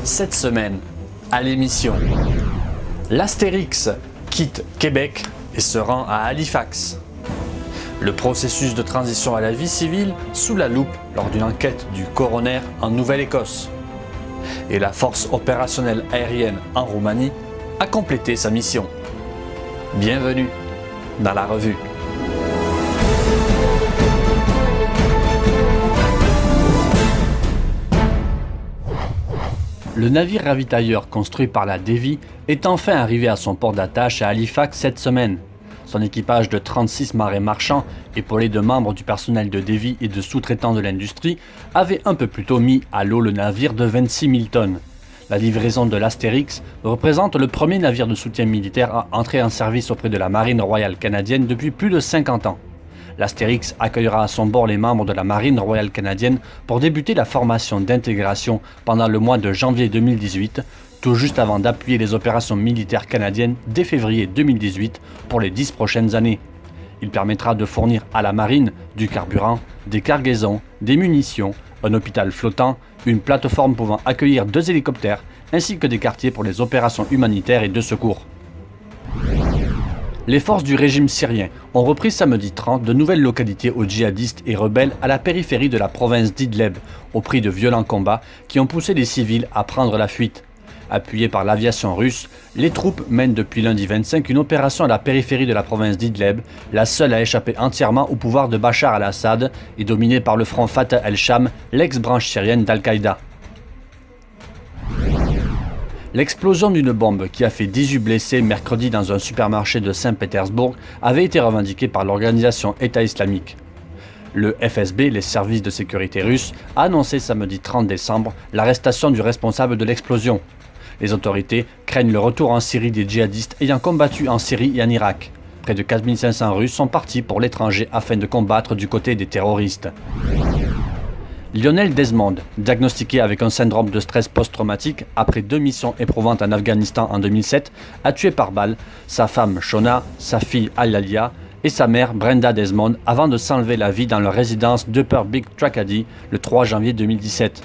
Cette semaine, à l'émission, l'Astérix quitte Québec et se rend à Halifax. Le processus de transition à la vie civile sous la loupe lors d'une enquête du coroner en Nouvelle-Écosse. Et la force opérationnelle aérienne en Roumanie a complété sa mission. Bienvenue dans la revue. Le navire ravitailleur construit par la Davy est enfin arrivé à son port d'attache à Halifax cette semaine. Son équipage de 36 marins marchands, épaulé de membres du personnel de Davy et de sous-traitants de l'industrie, avait un peu plus tôt mis à l'eau le navire de 26 000 tonnes. La livraison de l'Astérix représente le premier navire de soutien militaire à entrer en service auprès de la Marine royale canadienne depuis plus de 50 ans. L'Astérix accueillera à son bord les membres de la Marine royale canadienne pour débuter la formation d'intégration pendant le mois de janvier 2018, tout juste avant d'appuyer les opérations militaires canadiennes dès février 2018 pour les 10 prochaines années. Il permettra de fournir à la marine du carburant, des cargaisons, des munitions, un hôpital flottant, une plateforme pouvant accueillir 2 hélicoptères, ainsi que des quartiers pour les opérations humanitaires et de secours. Les forces du régime syrien ont repris samedi 30 de nouvelles localités aux djihadistes et rebelles à la périphérie de la province d'Idleb, au prix de violents combats qui ont poussé les civils à prendre la fuite. Appuyées par l'aviation russe, les troupes mènent depuis lundi 25 une opération à la périphérie de la province d'Idleb, la seule à échapper entièrement au pouvoir de Bachar al-Assad et dominée par le front Fatah el-Sham, l'ex-branche syrienne d'Al-Qaïda. L'explosion d'une bombe qui a fait 18 blessés mercredi dans un supermarché de Saint-Pétersbourg avait été revendiquée par l'organisation État islamique. Le FSB, les services de sécurité russes, a annoncé samedi 30 décembre l'arrestation du responsable de l'explosion. Les autorités craignent le retour en Syrie des djihadistes ayant combattu en Syrie et en Irak. Près de 4500 Russes sont partis pour l'étranger afin de combattre du côté des terroristes. Lionel Desmond, diagnostiqué avec un syndrome de stress post-traumatique après 2 missions éprouvantes en Afghanistan en 2007, a tué par balle sa femme Shona, sa fille Alalia et sa mère Brenda Desmond avant de s'enlever la vie dans leur résidence d'Upper Big Tracadie le 3 janvier 2017.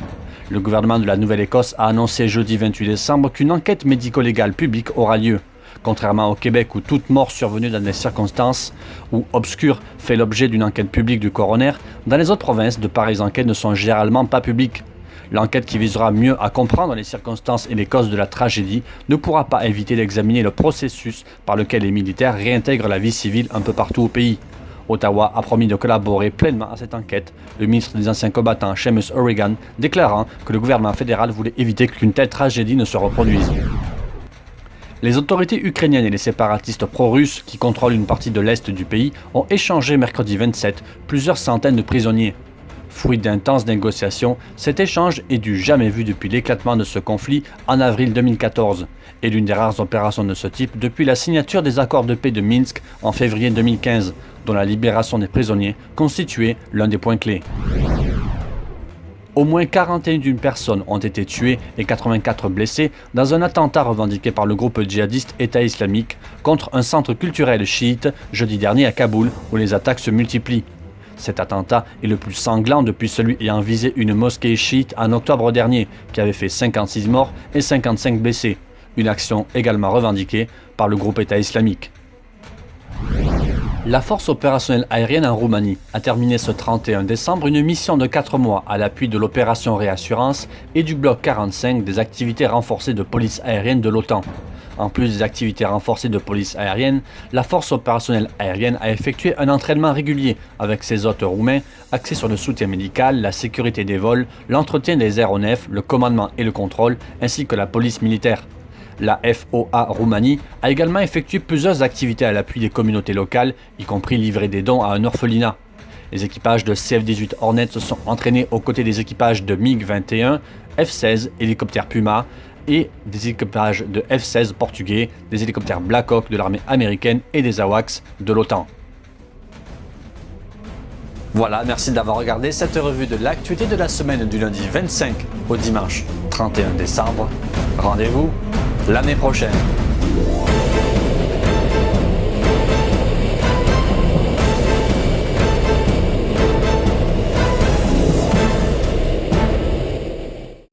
Le gouvernement de la Nouvelle-Écosse a annoncé jeudi 28 décembre qu'une enquête médico-légale publique aura lieu. Contrairement au Québec où toute mort survenue dans des circonstances ou obscures fait l'objet d'une enquête publique du coroner, dans les autres provinces, de pareilles enquêtes ne sont généralement pas publiques. L'enquête qui visera mieux à comprendre les circonstances et les causes de la tragédie ne pourra pas éviter d'examiner le processus par lequel les militaires réintègrent la vie civile un peu partout au pays. Ottawa a promis de collaborer pleinement à cette enquête, le ministre des Anciens combattants Seamus O'Regan déclarant que le gouvernement fédéral voulait éviter qu'une telle tragédie ne se reproduise. Les autorités ukrainiennes et les séparatistes pro-russes qui contrôlent une partie de l'est du pays ont échangé mercredi 27 plusieurs centaines de prisonniers. Fruit d'intenses négociations, cet échange est du jamais vu depuis l'éclatement de ce conflit en avril 2014 et l'une des rares opérations de ce type depuis la signature des accords de paix de Minsk en février 2015, dont la libération des prisonniers constituait l'un des points clés. Au moins 41 personnes ont été tuées et 84 blessées dans un attentat revendiqué par le groupe djihadiste État islamique contre un centre culturel chiite jeudi dernier à Kaboul où les attaques se multiplient. Cet attentat est le plus sanglant depuis celui ayant visé une mosquée chiite en octobre dernier qui avait fait 56 morts et 55 blessés, une action également revendiquée par le groupe État islamique. La force opérationnelle aérienne en Roumanie a terminé ce 31 décembre une mission de 4 mois à l'appui de l'opération Réassurance et du bloc 45 des activités renforcées de police aérienne de l'OTAN. En plus des activités renforcées de police aérienne, la force opérationnelle aérienne a effectué un entraînement régulier avec ses hôtes roumains axé sur le soutien médical, la sécurité des vols, l'entretien des aéronefs, le commandement et le contrôle, ainsi que la police militaire. La FOA Roumanie a également effectué plusieurs activités à l'appui des communautés locales, y compris livrer des dons à un orphelinat. Les équipages de CF-18 Hornet se sont entraînés aux côtés des équipages de MiG-21, F-16, hélicoptères Puma et des équipages de F-16 portugais, des hélicoptères Black Hawk de l'armée américaine et des AWACS de l'OTAN. Voilà, merci d'avoir regardé cette revue de l'actualité de la semaine du lundi 25 au dimanche 31 décembre. Rendez-vous l'année prochaine.